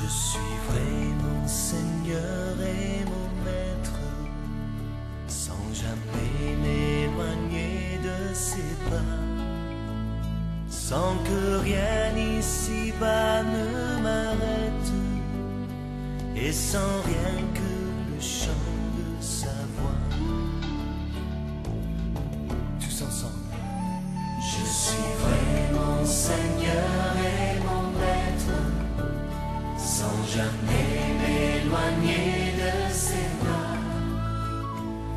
Je suivrai mon Seigneur et mon Maître, sans jamais m'éloigner de ses pas, sans que rien ici-bas ne m'arrête, et sans rien que le chant de sa voix. Tous ensemble. Je suivrai mon Seigneur et mon Maître, sans jamais m'éloigner de ses bras,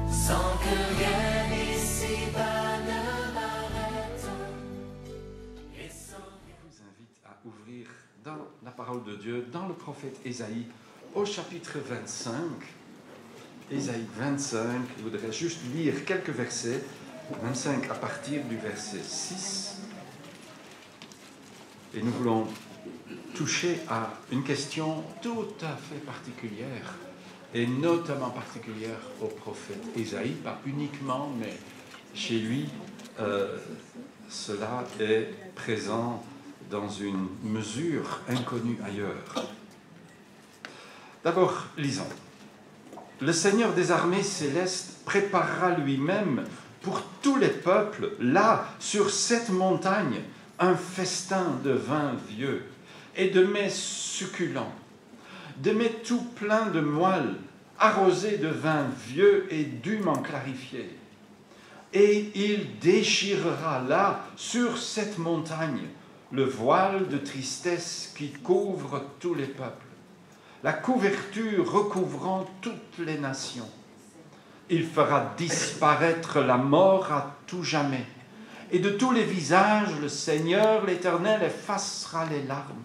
sans que rien ici-bas ne m'arrête. Et sans rien... Je vous invite à ouvrir dans la parole de Dieu, dans le prophète Ésaïe, au chapitre 25. Ésaïe 25, je voudrais juste lire quelques versets. 25 à partir du verset 6. Et nous voulons toucher à une question tout à fait particulière, et notamment particulière au prophète Ésaïe, pas uniquement, mais chez lui, cela est présent dans une mesure inconnue ailleurs. D'abord, lisons. Le Seigneur des armées célestes préparera lui-même pour tous les peuples, là, sur cette montagne, un festin de vin vieux et de mets succulents, de mets tout pleins de moelle, arrosés de vin vieux et dûment clarifié. Et il déchirera là, sur cette montagne, le voile de tristesse qui couvre tous les peuples, la couverture recouvrant toutes les nations. Il fera disparaître la mort à tout jamais. Et de tous les visages, le Seigneur, l'Éternel, effacera les larmes.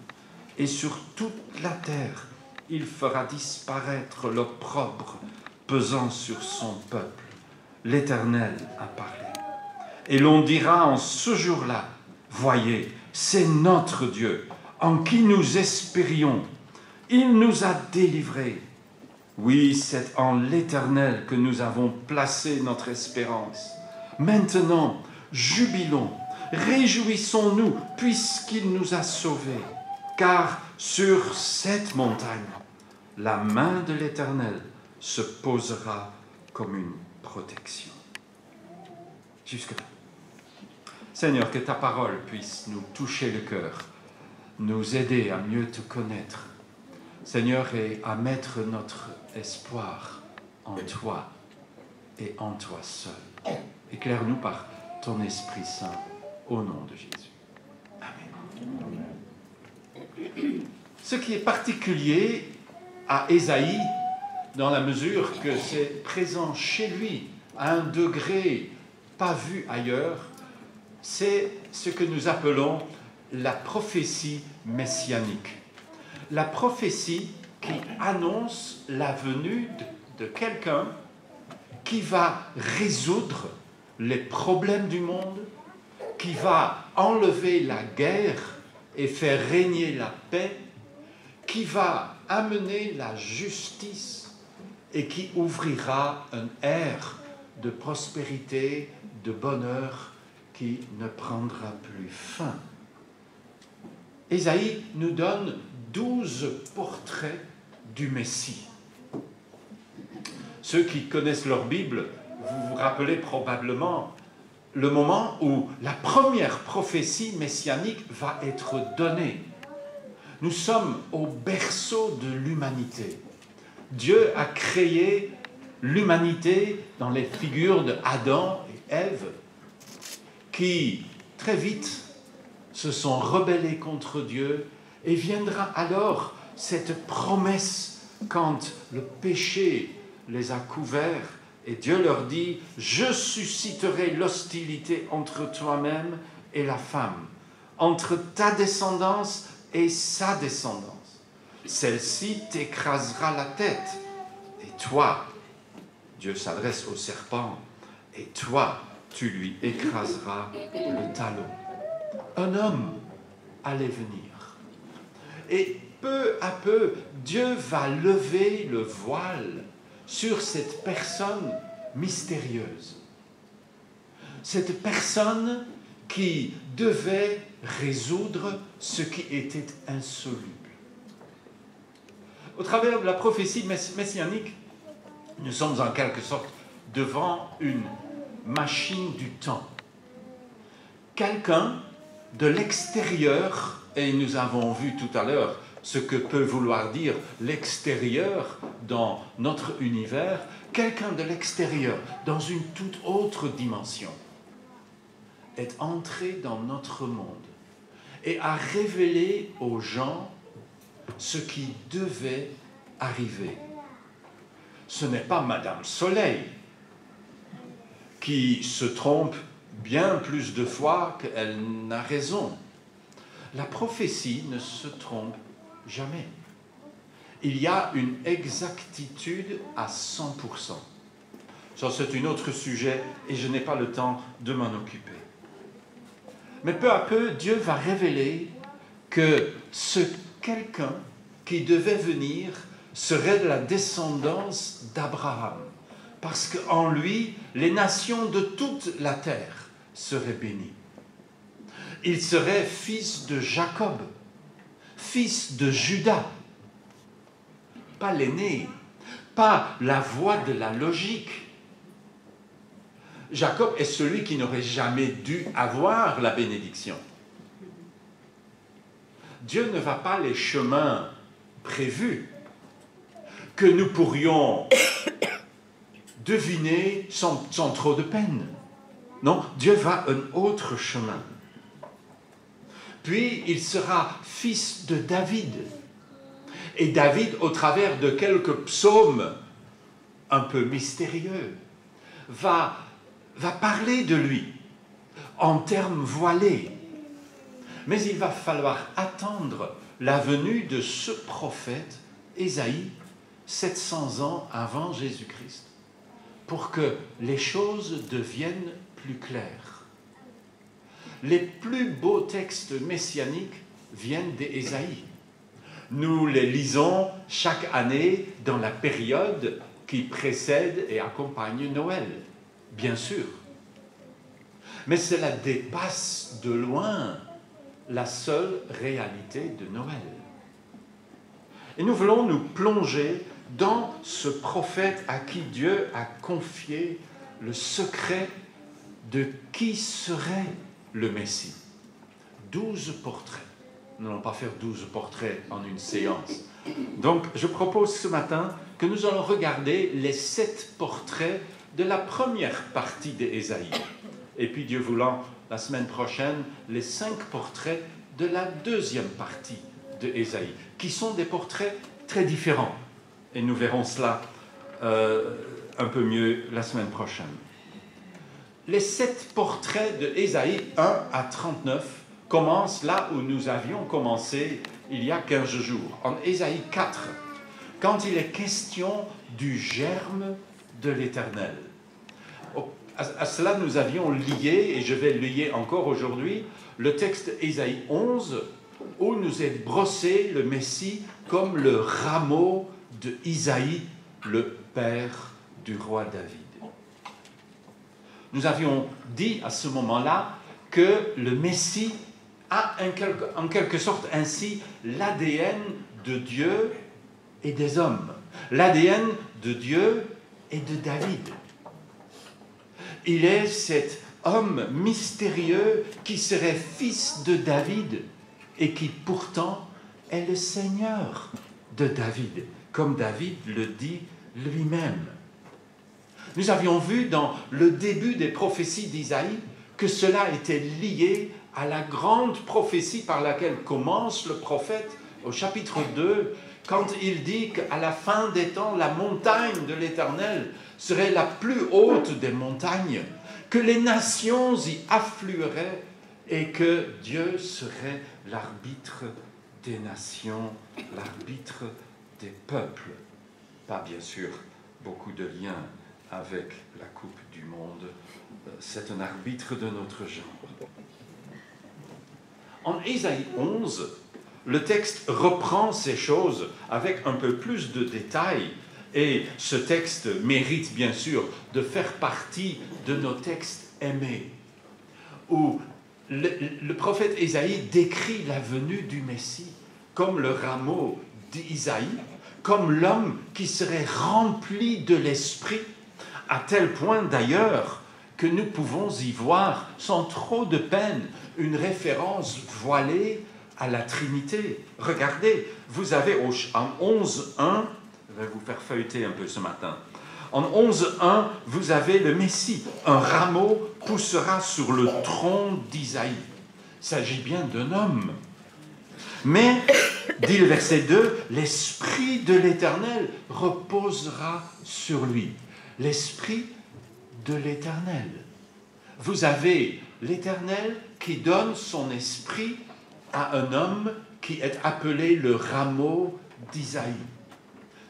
Et sur toute la terre, il fera disparaître l'opprobre pesant sur son peuple. L'Éternel a parlé. Et l'on dira en ce jour-là, voyez, c'est notre Dieu, en qui nous espérions. Il nous a délivrés. Oui, c'est en l'Éternel que nous avons placé notre espérance. Maintenant, jubilons, réjouissons-nous, puisqu'il nous a sauvés. Car sur cette montagne, la main de l'Éternel se posera comme une protection. Jusque-là. Seigneur, que ta parole puisse nous toucher le cœur, nous aider à mieux te connaître, Seigneur, et à mettre notre espoir en toi et en toi seul. Éclaire-nous par ton Esprit Saint, au nom de Jésus. Amen. Ce qui est particulier à Ésaïe, dans la mesure que c'est présent chez lui, à un degré pas vu ailleurs, c'est ce que nous appelons la prophétie messianique. La prophétie qui annonce la venue de quelqu'un qui va résoudre les problèmes du monde, qui va enlever la guerre et faire régner la paix, qui va amener la justice et qui ouvrira une ère de prospérité, de bonheur qui ne prendra plus fin. Ésaïe nous donne 12 portraits du Messie. Ceux qui connaissent leur Bible, vous vous rappelez probablement le moment où la première prophétie messianique va être donnée. Nous sommes au berceau de l'humanité. Dieu a créé l'humanité dans les figures d'Adam et Ève, qui très vite se sont rebellés contre Dieu, et viendra alors cette promesse quand le péché les a couverts et Dieu leur dit « Je susciterai l'hostilité entre toi-même et la femme, entre ta descendance et sa descendance. Celle-ci t'écrasera la tête, et toi, Dieu s'adresse au serpent, et toi, tu lui écraseras le talon. » Un homme allait venir. Et peu à peu, Dieu va lever le voile sur cette personne mystérieuse. Cette personne qui devait résoudre ce qui était insoluble. Au travers de la prophétie messianique, nous sommes en quelque sorte devant une machine du temps. Quelqu'un de l'extérieur, et nous avons vu tout à l'heure ce que peut vouloir dire l'extérieur dans notre univers, quelqu'un de l'extérieur, dans une toute autre dimension, est entré dans notre monde et a révélé aux gens ce qui devait arriver. Ce n'est pas Madame Soleil qui se trompe bien plus de fois qu'elle n'a raison. La prophétie ne se trompe jamais. Il y a une exactitude à 100%. Ça, c'est un autre sujet et je n'ai pas le temps de m'en occuper. Mais peu à peu, Dieu va révéler que ce quelqu'un qui devait venir serait de la descendance d'Abraham, parce qu'en lui, les nations de toute la terre seraient bénies. Il serait fils de Jacob, fils de Judas, pas l'aîné, pas la voie de la logique. Jacob est celui qui n'aurait jamais dû avoir la bénédiction. Dieu ne va pas les chemins prévus que nous pourrions deviner sans trop de peine. Non, Dieu va un autre chemin. Puis il sera fils de David. Et David, au travers de quelques psaumes un peu mystérieux, va parler de lui en termes voilés. Mais il va falloir attendre la venue de ce prophète, Ésaïe, 700 ans avant Jésus-Christ, pour que les choses deviennent plus claires. Les plus beaux textes messianiques viennent d'Ésaïe. Nous les lisons chaque année dans la période qui précède et accompagne Noël, bien sûr. Mais cela dépasse de loin la seule réalité de Noël. Et nous voulons nous plonger dans ce prophète à qui Dieu a confié le secret de qui serait le Messie. 12 portraits. Nous n'allons pas faire 12 portraits en une séance. Donc, je propose ce matin que nous allons regarder les 7 portraits de la première partie d'Ésaïe. Et puis, Dieu voulant, la semaine prochaine, les 5 portraits de la deuxième partie d'Ésaïe, qui sont des portraits très différents. Et nous verrons cela un peu mieux la semaine prochaine. Les 7 portraits d'Ésaïe 1 à 39 commencent là où nous avions commencé il y a 15 jours, en Ésaïe 4, quand il est question du germe de l'Éternel. À cela, nous avions lié, et je vais le lier encore aujourd'hui, le texte Ésaïe 11, où nous est brossé le Messie comme le rameau de Isaïe, le père du roi David. Nous avions dit à ce moment-là que le Messie a en quelque sorte ainsi l'ADN de Dieu et des hommes, l'ADN de Dieu et de David. Il est cet homme mystérieux qui serait fils de David et qui pourtant est le Seigneur de David, comme David le dit lui-même. Nous avions vu dans le début des prophéties d'Isaïe que cela était lié à la grande prophétie par laquelle commence le prophète au chapitre 2, quand il dit qu'à la fin des temps, la montagne de l'Éternel serait la plus haute des montagnes, que les nations y afflueraient et que Dieu serait l'arbitre des nations, l'arbitre des peuples. Pas bien sûr beaucoup de liens avec la Coupe du Monde. C'est un arbitre de notre genre. En Ésaïe 11, le texte reprend ces choses avec un peu plus de détails, et ce texte mérite bien sûr de faire partie de nos textes aimés, où le prophète Ésaïe décrit la venue du Messie comme le rameau d'Isaïe, comme l'homme qui serait rempli de l'Esprit, à tel point d'ailleurs que nous pouvons y voir, sans trop de peine, une référence voilée à la Trinité. Regardez, vous avez en 11.1, je vais vous faire feuilleter un peu ce matin. En 11.1, vous avez le Messie. Un rameau poussera sur le tronc d'Isaïe. Il s'agit bien d'un homme. Mais, dit le verset 2, l'Esprit de l'Éternel reposera sur lui. L'Esprit de l'Éternel. Vous avez l'Éternel qui donne son esprit à un homme qui est appelé le rameau d'Isaïe.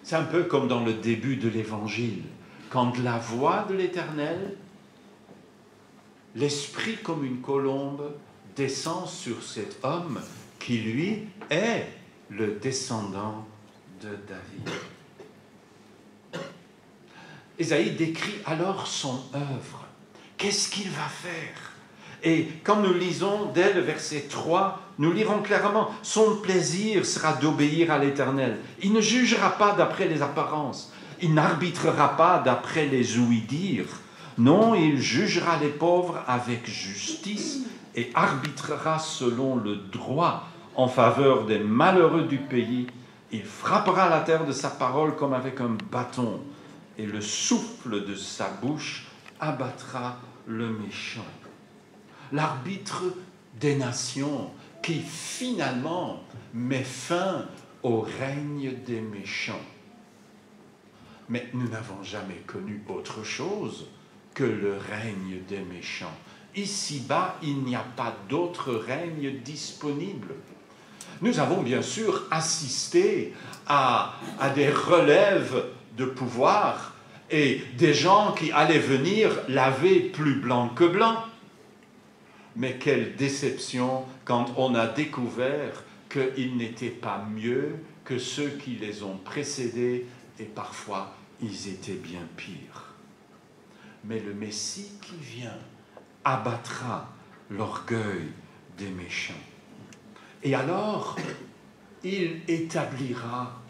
C'est un peu comme dans le début de l'Évangile, quand la voix de l'Éternel, l'esprit comme une colombe, descend sur cet homme qui, lui, est le descendant de David. Ésaïe décrit alors son œuvre. Qu'est-ce qu'il va faire? Et quand nous lisons dès le verset 3, nous lirons clairement, son plaisir sera d'obéir à l'Éternel. Il ne jugera pas d'après les apparences. Il n'arbitrera pas d'après les ouï-dire. Non, il jugera les pauvres avec justice et arbitrera selon le droit en faveur des malheureux du pays. Il frappera la terre de sa parole comme avec un bâton, et le souffle de sa bouche abattra le méchant. L'arbitre des nations qui finalement met fin au règne des méchants. Mais nous n'avons jamais connu autre chose que le règne des méchants. Ici-bas, il n'y a pas d'autre règne disponible. Nous avons bien sûr assisté à des relèves de pouvoir et des gens qui allaient venir laver plus blanc que blanc. Mais quelle déception quand on a découvert qu'ils n'étaient pas mieux que ceux qui les ont précédés, et parfois ils étaient bien pires. Mais le Messie qui vient abattra l'orgueil des méchants. Et alors, il établira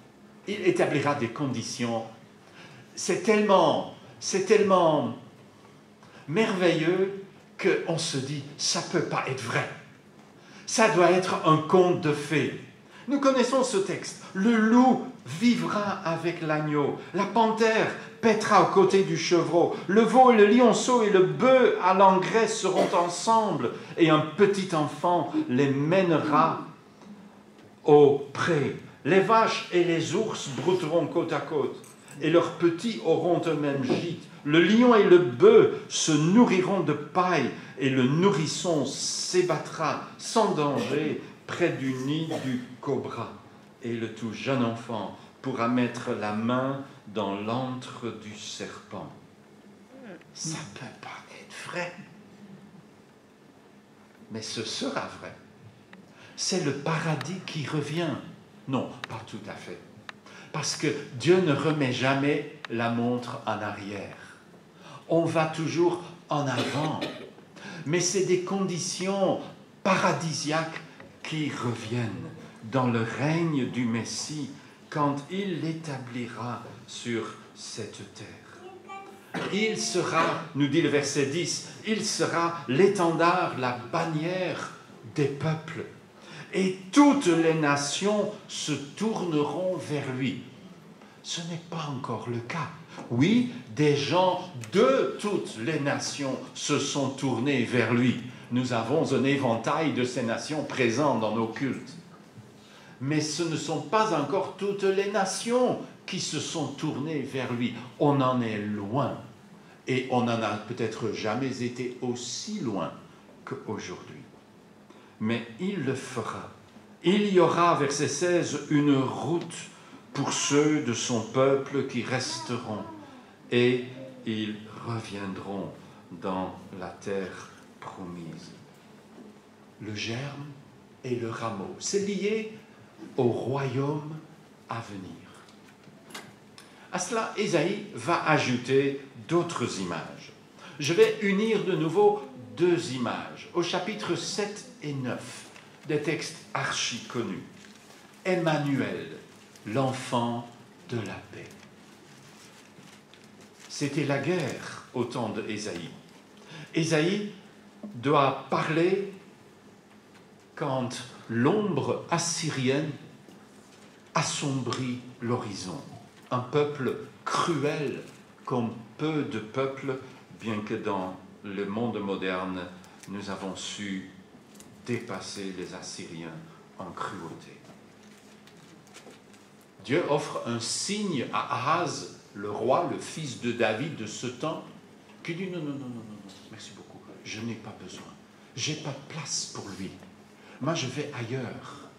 des conditions. C'est tellement merveilleux qu'on se dit, ça ne peut pas être vrai. Ça doit être un conte de fées. Nous connaissons ce texte. Le loup vivra avec l'agneau. La panthère paîtra aux côtés du chevreau. Le veau, le lionceau et le bœuf à l'engrais seront ensemble. Et un petit enfant les mènera au pré. Les vaches et les ours brouteront côte à côte. Et leurs petits auront eux-mêmes gîte. Le lion et le bœuf se nourriront de paille, et le nourrisson s'ébattra sans danger près du nid du cobra. Et le tout jeune enfant pourra mettre la main dans l'antre du serpent. Ça ne peut pas être vrai. Mais ce sera vrai. C'est le paradis qui revient. Non, pas tout à fait. Parce que Dieu ne remet jamais la montre en arrière. On va toujours en avant. Mais c'est des conditions paradisiaques qui reviennent dans le règne du Messie quand il l'établira sur cette terre. Il sera, nous dit le verset 10, il sera l'étendard, la bannière des peuples. Et toutes les nations se tourneront vers lui. Ce n'est pas encore le cas. Oui, des gens de toutes les nations se sont tournés vers lui. Nous avons un éventail de ces nations présentes dans nos cultes. Mais ce ne sont pas encore toutes les nations qui se sont tournées vers lui. On en est loin. Et on n'en a peut-être jamais été aussi loin qu'aujourd'hui. Mais il le fera. Il y aura, verset 16, une route pour ceux de son peuple qui resteront, et ils reviendront dans la terre promise. Le germe et le rameau, c'est lié au royaume à venir. À cela, Ésaïe va ajouter d'autres images. Je vais unir de nouveau deux images au chapitre 7 et 9, des textes archi connus. Emmanuel, l'enfant de la paix. C'était la guerre au temps d'Ésaïe. Ésaïe doit parler quand l'ombre assyrienne assombrit l'horizon. Un peuple cruel comme peu de peuples, bien que dans le monde moderne, nous avons su dépasser les Assyriens en cruauté. Dieu offre un signe à Ahaz, le roi, le fils de David de ce temps, qui dit non, merci beaucoup, je n'ai pas besoin, je n'ai pas de place pour lui, moi je vais ailleurs.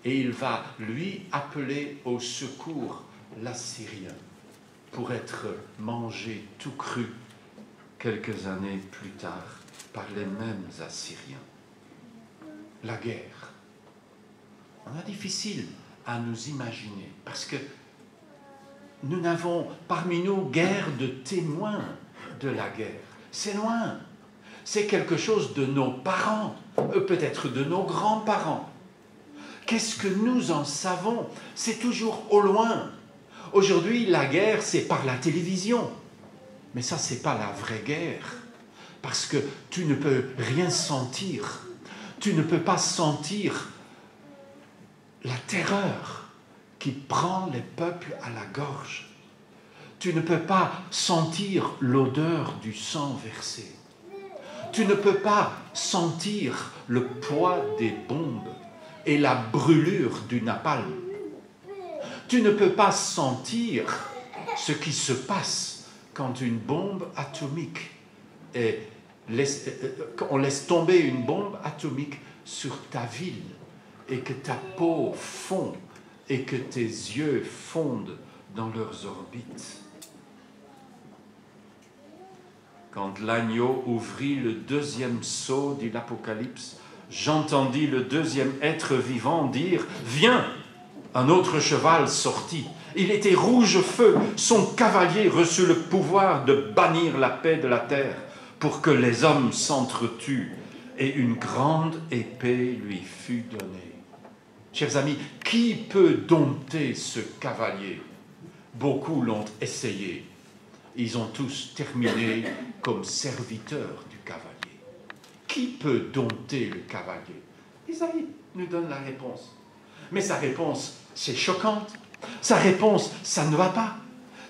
Et il va lui appeler au secours l'Assyrien pour être mangé tout cru quelques années plus tard par les mêmes Assyriens. La guerre. On a difficile à nous imaginer parce que nous n'avons parmi nous guère de témoins de la guerre. C'est loin. C'est quelque chose de nos parents, peut-être de nos grands-parents. Qu'est-ce que nous en savons? C'est toujours au loin. Aujourd'hui, la guerre, c'est par la télévision. Mais ça, ce n'est pas la vraie guerre. Parce que tu ne peux rien sentir. Tu ne peux pas sentir la terreur qui prend les peuples à la gorge. Tu ne peux pas sentir l'odeur du sang versé. Tu ne peux pas sentir le poids des bombes et la brûlure du napalm. Tu ne peux pas sentir ce qui se passe quand une bombe atomique on laisse tomber une bombe atomique sur ta ville et que ta peau fond et que tes yeux fondent dans leurs orbites. Quand l'agneau ouvrit le deuxième sceau de l'Apocalypse, j'entendis le deuxième être vivant dire « Viens !» Un autre cheval sortit. Il était rouge feu. Son cavalier reçut le pouvoir de bannir la paix de la terre pour que les hommes s'entretuent. Et une grande épée lui fut donnée. Chers amis, qui peut dompter ce cavalier? Beaucoup l'ont essayé. Ils ont tous terminé comme serviteurs du cavalier. Qui peut dompter le cavalier? Isaïe nous donne la réponse. Mais sa réponse, c'est choquante. Sa réponse, ça ne va pas.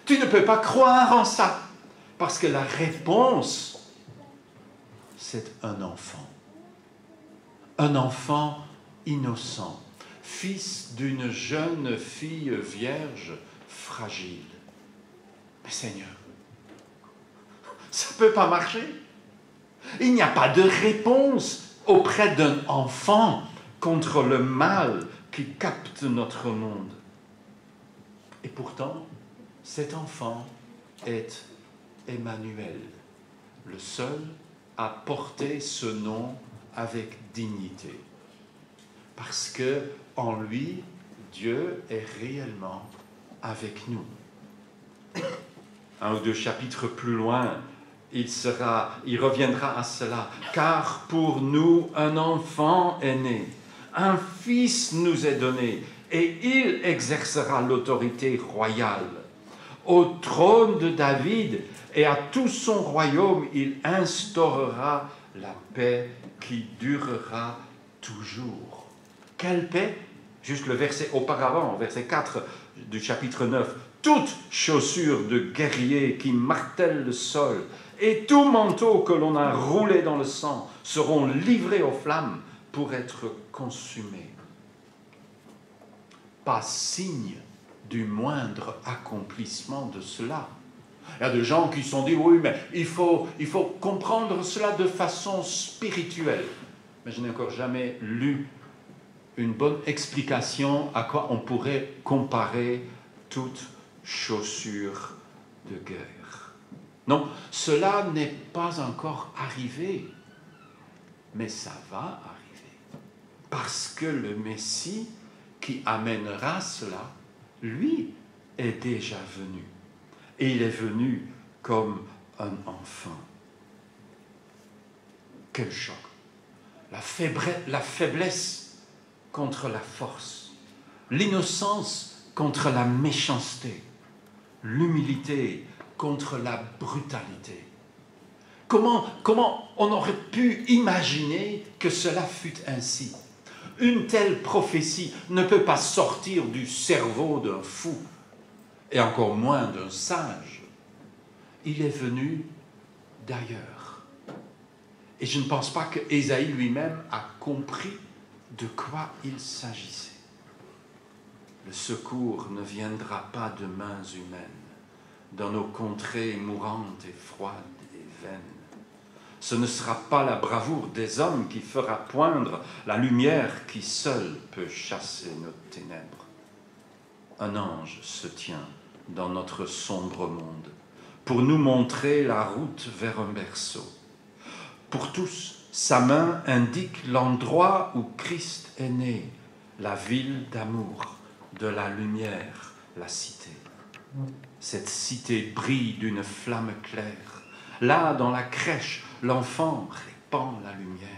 Tu ne peux pas croire en ça. Parce que la réponse, c'est un enfant. Un enfant innocent, fils d'une jeune fille vierge fragile. Mais Seigneur, ça ne peut pas marcher. Il n'y a pas de réponse auprès d'un enfant contre le mal qui capte notre monde. Et pourtant, cet enfant est Emmanuel, le seul à porter ce nom avec dignité. Parce que en lui, Dieu est réellement avec nous. Un ou deux chapitres plus loin, il reviendra à cela. Car pour nous, un enfant est né, un fils nous est donné, et il exercera l'autorité royale. Au trône de David et à tout son royaume, il instaurera la paix qui durera toujours. Quelle paix? Juste le verset auparavant, verset 4 du chapitre 9. Toute chaussure de guerrier qui martèle le sol et tout manteau que l'on a roulé dans le sang seront livrés aux flammes pour être consumés. Pas signe du moindre accomplissement de cela. Il y a des gens qui se sont dit, oui, mais il faut comprendre cela de façon spirituelle. Mais je n'ai encore jamais lu une bonne explication à quoi on pourrait comparer toute chaussure de guerre. Non, cela n'est pas encore arrivé, mais ça va arriver. Parce que le Messie qui amènera cela, lui, est déjà venu. Et il est venu comme un enfant. Quel choc! La faiblesse contre la force, l'innocence contre la méchanceté, l'humilité contre la brutalité. Comment on aurait pu imaginer que cela fût ainsi? Une telle prophétie ne peut pas sortir du cerveau d'un fou, et encore moins d'un sage. Il est venu d'ailleurs. Et je ne pense pas que Ésaïe lui-même a compris de quoi il s'agissait. Le secours ne viendra pas de mains humaines, dans nos contrées mourantes et froides et vaines. Ce ne sera pas la bravoure des hommes qui fera poindre la lumière qui seule peut chasser nos ténèbres. Un ange se tient dans notre sombre monde pour nous montrer la route vers un berceau. Pour tous, sa main indique l'endroit où Christ est né, la ville d'amour, de la lumière, la cité. Cette cité brille d'une flamme claire. Là, dans la crèche, l'enfant répand la lumière.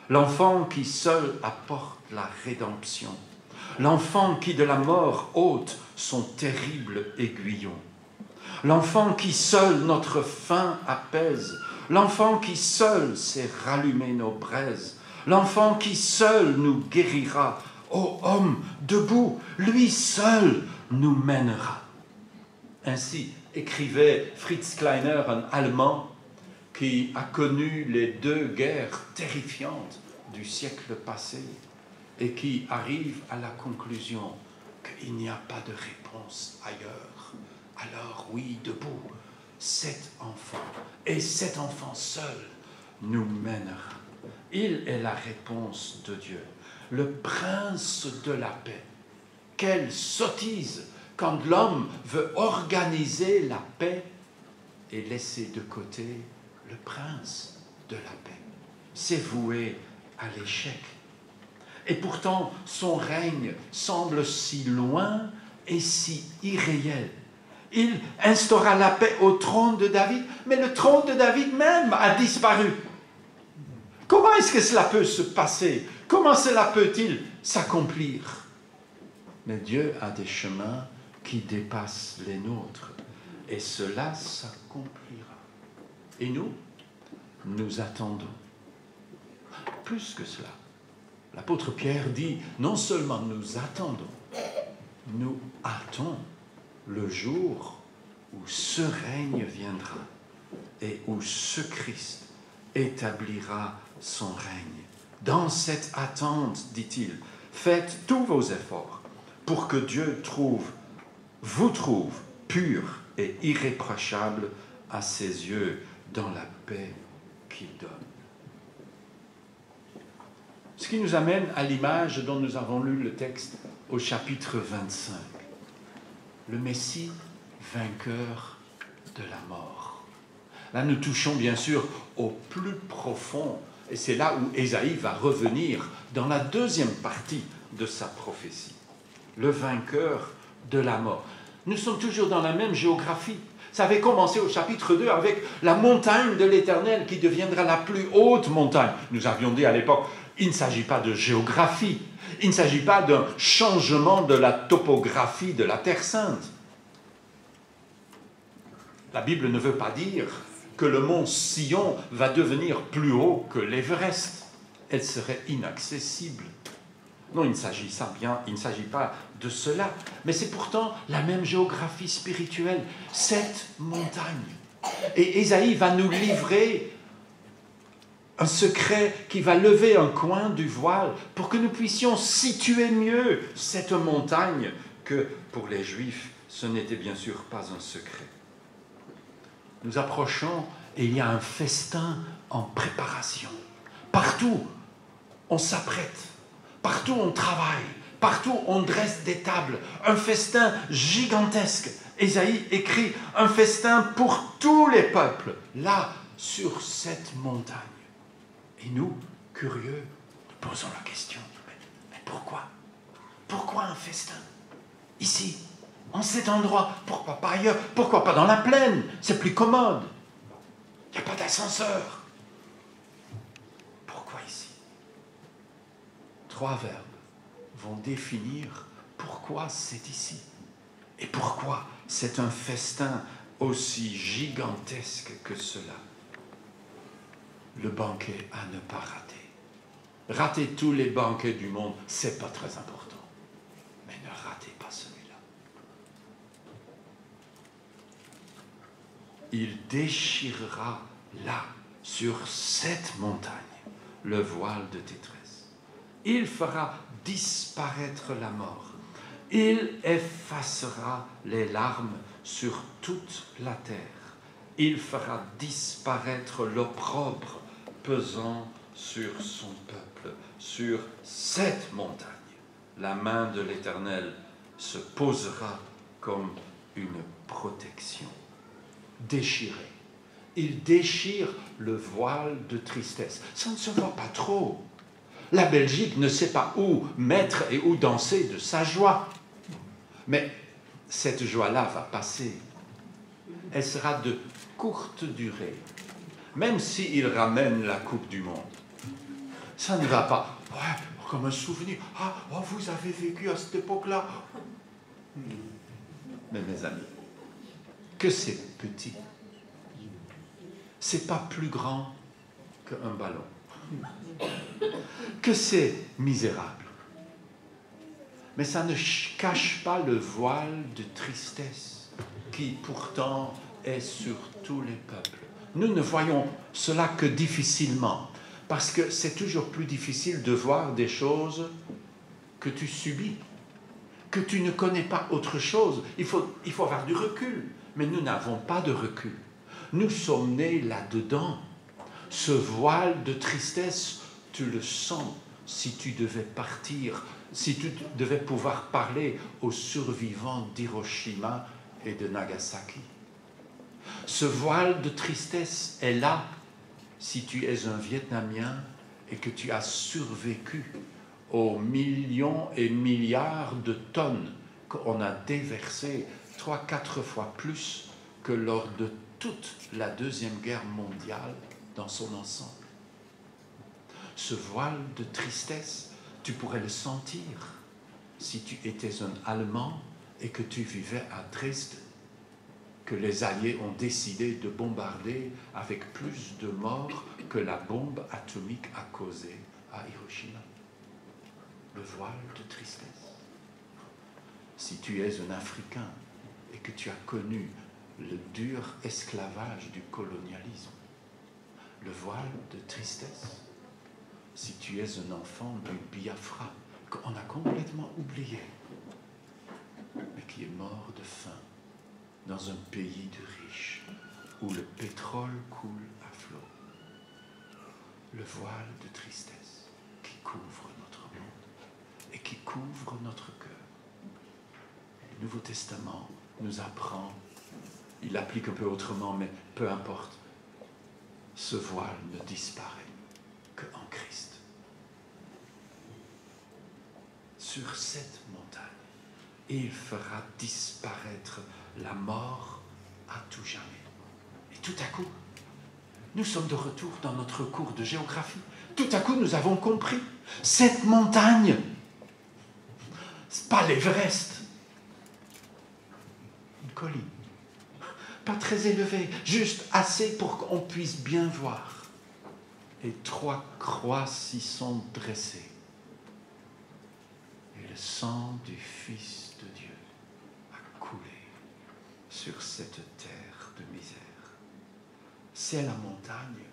L'enfant qui seul apporte la rédemption. L'enfant qui de la mort ôte son terrible aiguillon. L'enfant qui seul notre faim apaise. L'enfant qui seul sait rallumer nos braises. L'enfant qui seul nous guérira. Ô homme, debout, lui seul nous mènera. Ainsi écrivait Fritz Kleiner, un Allemand qui a connu les deux guerres terrifiantes du siècle passé et qui arrive à la conclusion qu'il n'y a pas de réponse ailleurs. Alors oui, debout, cet enfant, et cet enfant seul, nous mènera. Il est la réponse de Dieu, le prince de la paix. Quelle sottise quand l'homme veut organiser la paix et laisser de côté le prince de la paix. C'est voué à l'échec. Et pourtant, son règne semble si loin et si irréel. Il instaura la paix au trône de David, mais le trône de David même a disparu. Comment est-ce que cela peut se passer? Comment cela peut-il s'accomplir? Mais Dieu a des chemins qui dépassent les nôtres, et cela s'accomplira. Et nous attendons. Plus que cela, l'apôtre Pierre dit, non seulement nous attendons, nous hâtons le jour où ce règne viendra et où ce Christ établira son règne. Dans cette attente, dit-il, faites tous vos efforts pour que Dieu vous trouve pur et irréprochable à ses yeux dans la paix qu'il donne. Ce qui nous amène à l'image dont nous avons lu le texte au chapitre 25. Le Messie vainqueur de la mort. Là, nous touchons bien sûr au plus profond, et c'est là où Ésaïe va revenir dans la deuxième partie de sa prophétie. Le vainqueur de la mort. Nous sommes toujours dans la même géographie. Ça avait commencé au chapitre 2 avec la montagne de l'Éternel qui deviendra la plus haute montagne. Nous avions dit à l'époque, il ne s'agit pas de géographie, il ne s'agit pas d'un changement de la topographie de la Terre Sainte. La Bible ne veut pas dire que le mont Sion va devenir plus haut que l'Everest. Elle serait inaccessible. Non, il ne s'agit pas de cela. Mais c'est pourtant la même géographie spirituelle, cette montagne. Et Ésaïe va nous livrer un secret qui va lever un coin du voile pour que nous puissions situer mieux cette montagne que, pour les Juifs, ce n'était bien sûr pas un secret. Nous approchons et il y a un festin en préparation. Partout, on s'apprête. Partout, on travaille. Partout, on dresse des tables. Un festin gigantesque. Ésaïe écrit un festin pour tous les peuples, là, sur cette montagne. Et nous, curieux, nous posons la question, mais pourquoi? Pourquoi un festin? Ici, en cet endroit, pourquoi pas ailleurs? Pourquoi pas dans la plaine? C'est plus commode. Il n'y a pas d'ascenseur. Pourquoi ici? 3 verbes vont définir pourquoi c'est ici. Et pourquoi c'est un festin aussi gigantesque que cela? Le banquet à ne pas rater. Rater tous les banquets du monde, c'est pas très important. Mais ne ratez pas celui-là. Il déchirera là, sur cette montagne, le voile de détresse. Il fera disparaître la mort. Il effacera les larmes sur toute la terre. Il fera disparaître l'opprobre pesant sur son peuple, sur cette montagne. La main de l'Éternel se posera comme une protection. Déchiré. Il déchire le voile de tristesse. Ça ne se voit pas trop. La Belgique ne sait pas où mettre et où danser de sa joie. Mais cette joie-là va passer. Elle sera de courte durée. Même s'il ramène la Coupe du Monde. Ça ne va pas. Ouais, comme un souvenir. Ah, oh, vous avez vécu à cette époque-là. Mais mes amis, que c'est petit. C'est pas plus grand qu'un ballon. Que c'est misérable. Mais ça ne cache pas le voile de tristesse qui pourtant est sur tous les peuples. Nous ne voyons cela que difficilement, parce que c'est toujours plus difficile de voir des choses que tu subis, que tu ne connais pas autre chose. Il faut avoir du recul, mais nous n'avons pas de recul. Nous sommes nés là-dedans. Ce voile de tristesse, tu le sens si tu devais partir, si tu devais pouvoir parler aux survivants d'Hiroshima et de Nagasaki. Ce voile de tristesse est là si tu es un Vietnamien et que tu as survécu aux millions et milliards de tonnes qu'on a déversées 3-4 fois plus que lors de toute la Deuxième Guerre mondiale dans son ensemble. Ce voile de tristesse, tu pourrais le sentir si tu étais un Allemand et que tu vivais à Dresde, que les Alliés ont décidé de bombarder avec plus de morts que la bombe atomique a causé à Hiroshima. Le voile de tristesse. Si tu es un Africain et que tu as connu le dur esclavage du colonialisme, le voile de tristesse. Si tu es un enfant du Biafra, qu'on a complètement oublié, mais qui est mort de faim dans un pays de riches, où le pétrole coule à flot. Le voile de tristesse qui couvre notre monde et qui couvre notre cœur. Le Nouveau Testament nous apprend, il l'applique un peu autrement, mais peu importe, ce voile ne disparaît qu'en Christ. Sur cette montagne, il fera disparaître la mort à tout jamais. Et tout à coup, nous sommes de retour dans notre cours de géographie. Tout à coup, nous avons compris, cette montagne, c'est pas l'Everest, une colline, pas très élevée, juste assez pour qu'on puisse bien voir. Et 3 croix s'y sont dressées. Et le sang du Fils de Dieu a coulé sur cette terre de misère. C'est la montagne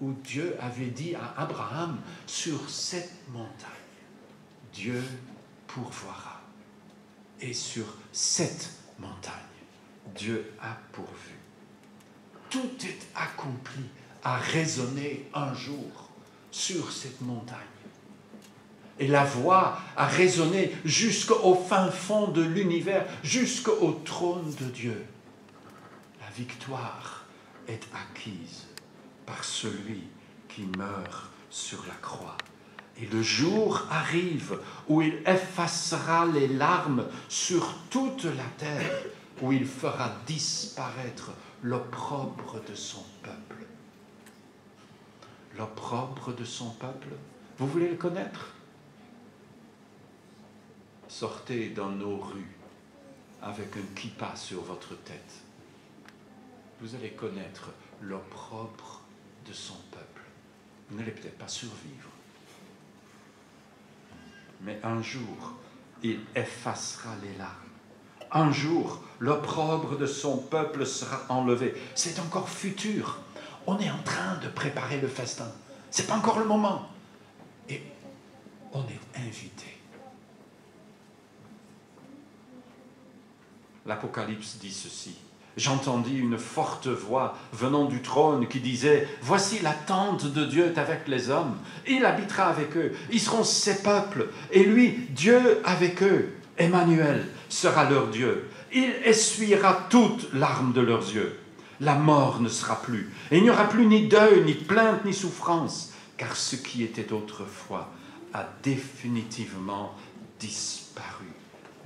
où Dieu avait dit à Abraham, sur cette montagne, Dieu pourvoira. Et sur cette montagne, Dieu a pourvu. Tout est accompli à résonner un jour sur cette montagne. Et la voix a résonné jusqu'au fin fond de l'univers, jusqu'au trône de Dieu. La victoire est acquise par celui qui meurt sur la croix. Et le jour arrive où il effacera les larmes sur toute la terre, où il fera disparaître l'opprobre de son peuple. L'opprobre de son peuple, vous voulez le connaître? Sortez dans nos rues avec un kippa sur votre tête. Vous allez connaître l'opprobre de son peuple. Vous n'allez peut-être pas survivre. Mais un jour, il effacera les larmes. Un jour, l'opprobre de son peuple sera enlevé. C'est encore futur. On est en train de préparer le festin. Ce n'est pas encore le moment. Et on est invité. L'Apocalypse dit ceci. J'entendis une forte voix venant du trône qui disait « Voici la tente de Dieu est avec les hommes. Il habitera avec eux. Ils seront ses peuples. Et lui, Dieu avec eux. Emmanuel sera leur Dieu. Il essuiera toutes larmes de leurs yeux. La mort ne sera plus. Et il n'y aura plus ni deuil, ni plainte, ni souffrance. Car ce qui était autrefois a définitivement disparu.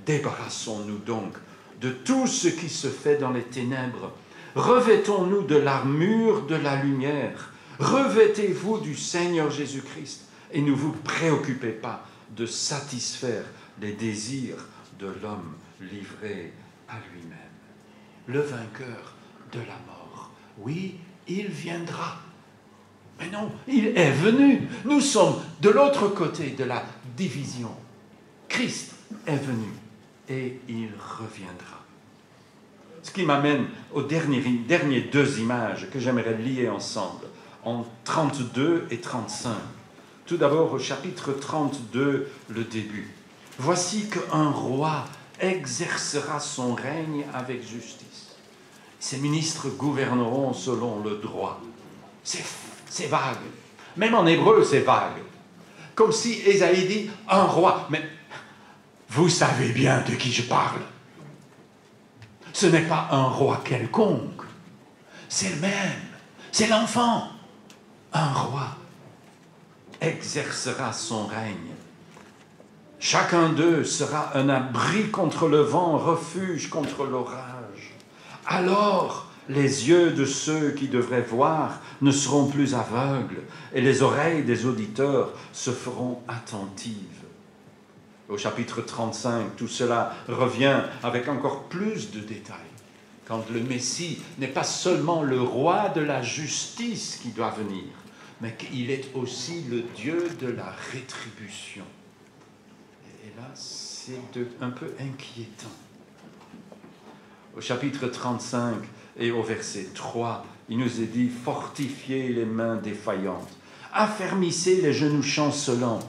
Débarrassons-nous donc de tout ce qui se fait dans les ténèbres. Revêtons-nous de l'armure de la lumière. Revêtez-vous du Seigneur Jésus-Christ et ne vous préoccupez pas de satisfaire les désirs de l'homme livré à lui-même. Le vainqueur de la mort, oui, il viendra. Mais non, il est venu. Nous sommes de l'autre côté de la division. Christ est venu. Et il reviendra. Ce qui m'amène aux dernières deux images que j'aimerais lier ensemble, en 32 et 35. Tout d'abord, au chapitre 32, le début. « Voici qu'un roi exercera son règne avec justice. Ses ministres gouverneront selon le droit. » C'est vague. Même en hébreu, c'est vague. Comme si Ésaïe dit « un roi ». Mais vous savez bien de qui je parle. Ce n'est pas un roi quelconque. C'est le même. C'est l'enfant. Un roi exercera son règne. Chacun d'eux sera un abri contre le vent, refuge contre l'orage. Alors, les yeux de ceux qui devraient voir ne seront plus aveugles, et les oreilles des auditeurs se feront attentives. Au chapitre 35, tout cela revient avec encore plus de détails. Quand le Messie n'est pas seulement le roi de la justice qui doit venir, mais qu'il est aussi le Dieu de la rétribution. Et là, c'est un peu inquiétant. Au chapitre 35 et au verset 3, il nous est dit « Fortifiez les mains défaillantes, affermissez les genoux chancelants.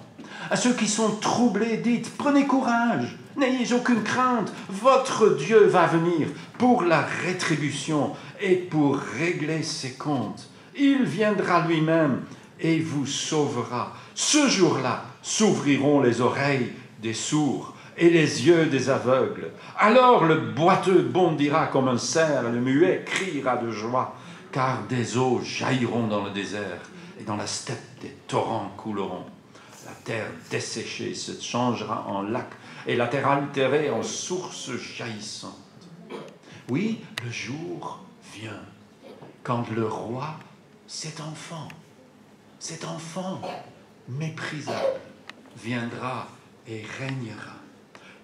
À ceux qui sont troublés, dites, prenez courage, n'ayez aucune crainte, votre Dieu va venir pour la rétribution et pour régler ses comptes. Il viendra lui-même et vous sauvera. Ce jour-là s'ouvriront les oreilles des sourds et les yeux des aveugles. Alors le boiteux bondira comme un cerf, le muet criera de joie, car des eaux jailliront dans le désert et dans la steppe des torrents couleront. La terre desséchée se changera en lac et la terre altérée en source jaillissante. Oui, le jour vient quand le roi, cet enfant méprisable, viendra et régnera.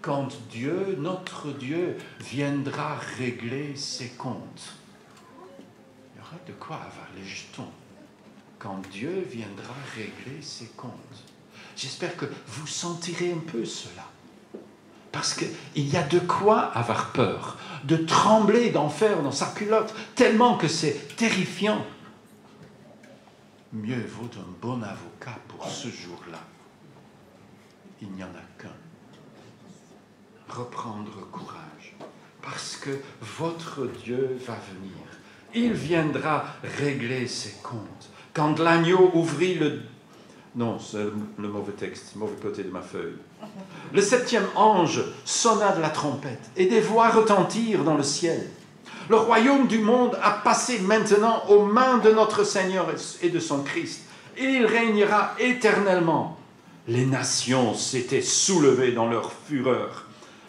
Quand Dieu, notre Dieu, viendra régler ses comptes. Il y aura de quoi avoir les jetons. Quand Dieu viendra régler ses comptes. J'espère que vous sentirez un peu cela. Parce qu'il y a de quoi avoir peur, de trembler d'enfer dans sa culotte, tellement que c'est terrifiant. Mieux vaut un bon avocat pour ce jour-là. Il n'y en a qu'un. Reprendre courage, parce que votre Dieu va venir. Il viendra régler ses comptes. Quand l'agneau ouvrit le... Non, c'est le mauvais texte, mauvais côté de ma feuille. Le 7e ange sonna de la trompette et des voix retentirent dans le ciel. Le royaume du monde a passé maintenant aux mains de notre Seigneur et de son Christ. Et il régnera éternellement. Les nations s'étaient soulevées dans leur fureur.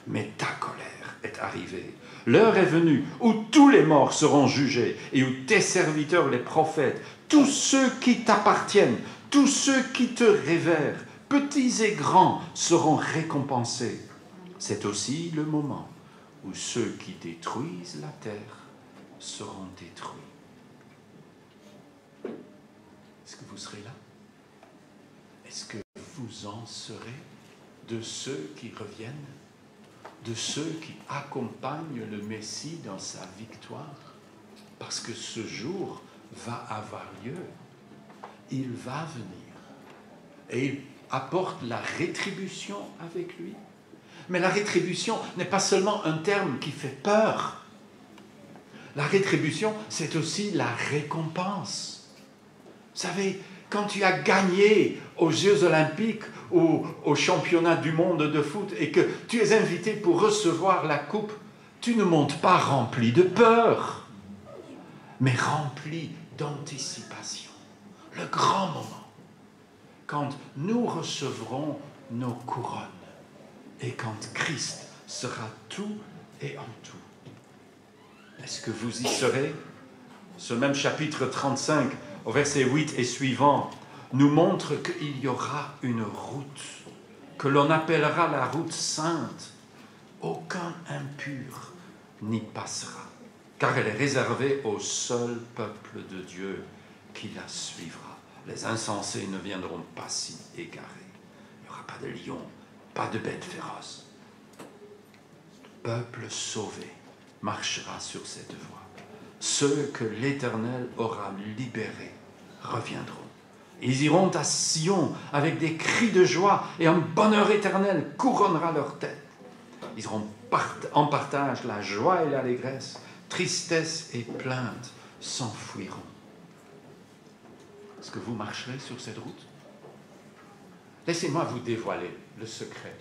Mais ta colère est arrivée. L'heure est venue où tous les morts seront jugés et où tes serviteurs, les prophètes, tous ceux qui t'appartiennent, tous ceux qui te révèrent, petits et grands, seront récompensés. C'est aussi le moment où ceux qui détruisent la terre seront détruits. Est-ce que vous serez là? Est-ce que vous en serez de ceux qui reviennent, de ceux qui accompagnent le Messie dans sa victoire? Parce que ce jour va avoir lieu. Il va venir. Et il apporte la rétribution avec lui. Mais la rétribution n'est pas seulement un terme qui fait peur. La rétribution, c'est aussi la récompense. Vous savez, quand tu as gagné aux Jeux Olympiques ou au championnat du monde de foot et que tu es invité pour recevoir la coupe, tu ne montes pas rempli de peur, mais rempli d'anticipation. Le grand moment, quand nous recevrons nos couronnes et quand Christ sera tout et en tout. Est-ce que vous y serez? Ce même chapitre 35, au verset 8 et suivant, nous montre qu'il y aura une route, que l'on appellera la route sainte. Aucun impur n'y passera, car elle est réservée au seul peuple de Dieu qui la suivra. Les insensés ne viendront pas s'y égarer. Il n'y aura pas de lion, pas de bête féroce. Le peuple sauvé marchera sur cette voie. Ceux que l'Éternel aura libérés reviendront. Ils iront à Sion avec des cris de joie et un bonheur éternel couronnera leur tête. Ils auront en partage la joie et l'allégresse, tristesse et plainte s'enfuiront. Est-ce que vous marcherez sur cette route? Laissez-moi vous dévoiler le secret.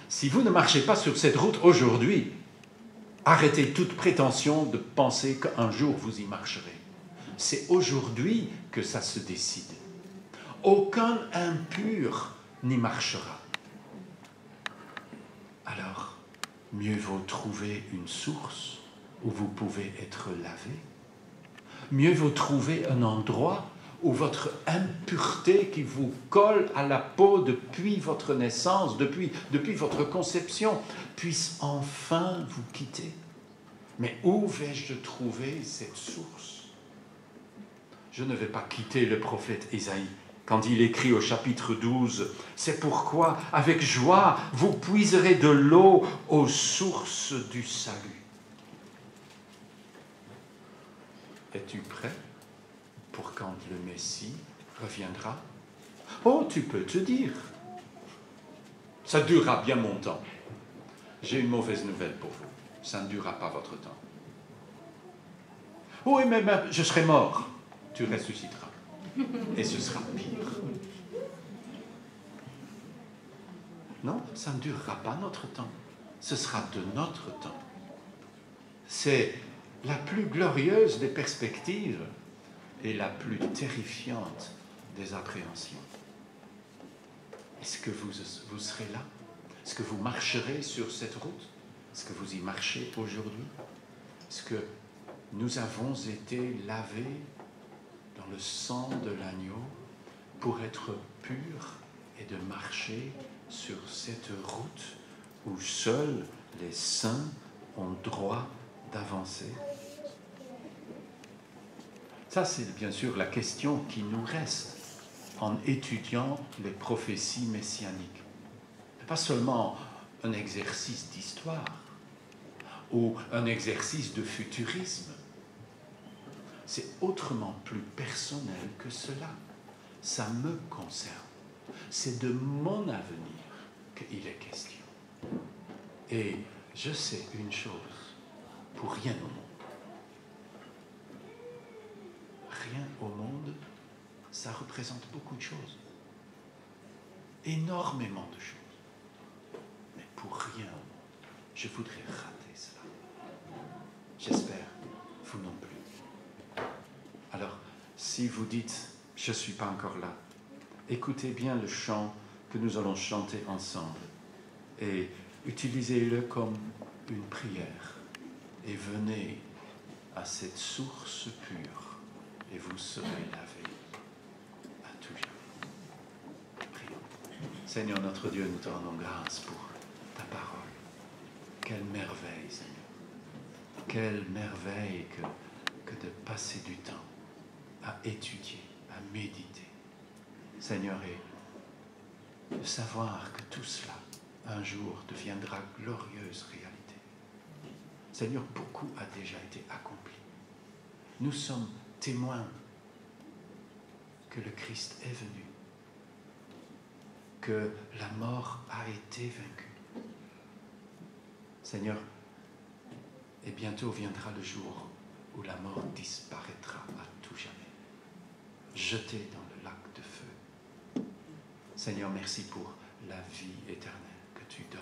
Si vous ne marchez pas sur cette route aujourd'hui, arrêtez toute prétention de penser qu'un jour vous y marcherez. C'est aujourd'hui que ça se décide. Aucun impur n'y marchera. Alors, mieux vaut trouver une source où vous pouvez être lavé. Mieux vaut trouver un endroit où votre impureté qui vous colle à la peau depuis votre naissance, depuis votre conception, puisse enfin vous quitter. Mais où vais-je trouver cette source? Je ne vais pas quitter le prophète Ésaïe quand il écrit au chapitre 12, « C'est pourquoi, avec joie, vous puiserez de l'eau aux sources du salut. » Es-tu prêt pour quand le Messie reviendra? Oh, tu peux te dire, ça durera bien mon temps. J'ai une mauvaise nouvelle pour vous, ça ne durera pas votre temps. Oui, mais je serai mort. Tu ressusciteras. Et ce sera pire. Non, ça ne durera pas notre temps. Ce sera de notre temps. C'est la plus glorieuse des perspectives et la plus terrifiante des appréhensions. Est-ce que vous serez là? Est-ce que vous marcherez sur cette route? Est-ce que vous y marchez aujourd'hui? Est-ce que nous avons été lavés dans le sang de l'agneau pour être purs et de marcher sur cette route où seuls les saints ont droit d'avancer? Ça, c'est bien sûr la question qui nous reste en étudiant les prophéties messianiques. Ce n'est pas seulement un exercice d'histoire ou un exercice de futurisme. C'est autrement plus personnel que cela. Ça me concerne. C'est de mon avenir qu'il est question. Et je sais une chose, pour rien au monde. Rien au monde, ça représente beaucoup de choses. Énormément de choses. Mais pour rien au monde, je voudrais rater cela. J'espère, vous non plus. Alors, si vous dites, je ne suis pas encore là, écoutez bien le chant que nous allons chanter ensemble et utilisez-le comme une prière et venez à cette source pure et vous serez lavés à tout jamais. Prions. Seigneur notre Dieu, nous te rendons grâce pour ta parole. quelle merveille, Seigneur. Quelle merveille que de passer du temps à étudier, à méditer. Seigneur, et de savoir que tout cela, un jour, deviendra glorieuse réalité. Seigneur, beaucoup a déjà été accompli. Nous sommes témoins que le Christ est venu, que la mort a été vaincue. Seigneur, et bientôt viendra le jour où la mort disparaîtra à tout jamais, jetée dans le lac de feu. Seigneur, merci pour la vie éternelle que tu donnes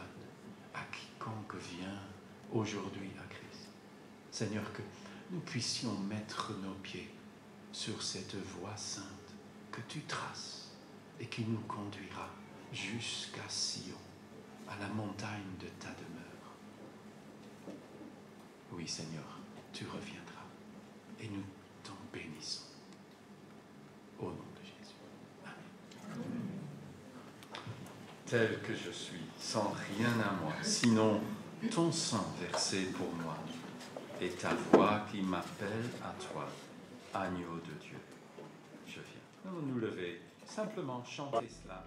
à quiconque vient aujourd'hui à Christ. Seigneur, que nous puissions mettre nos pieds sur cette voie sainte que tu traces et qui nous conduira jusqu'à Sion, à la montagne de ta demeure. Oui, Seigneur, tu reviendras et nous t'en bénissons. Au nom de Jésus. Amen. Tel que je suis, sans rien à moi, sinon ton sang versé pour moi et ta voix qui m'appelle à toi, agneau de Dieu. Je viens. Nous nous lever, simplement chanter cela.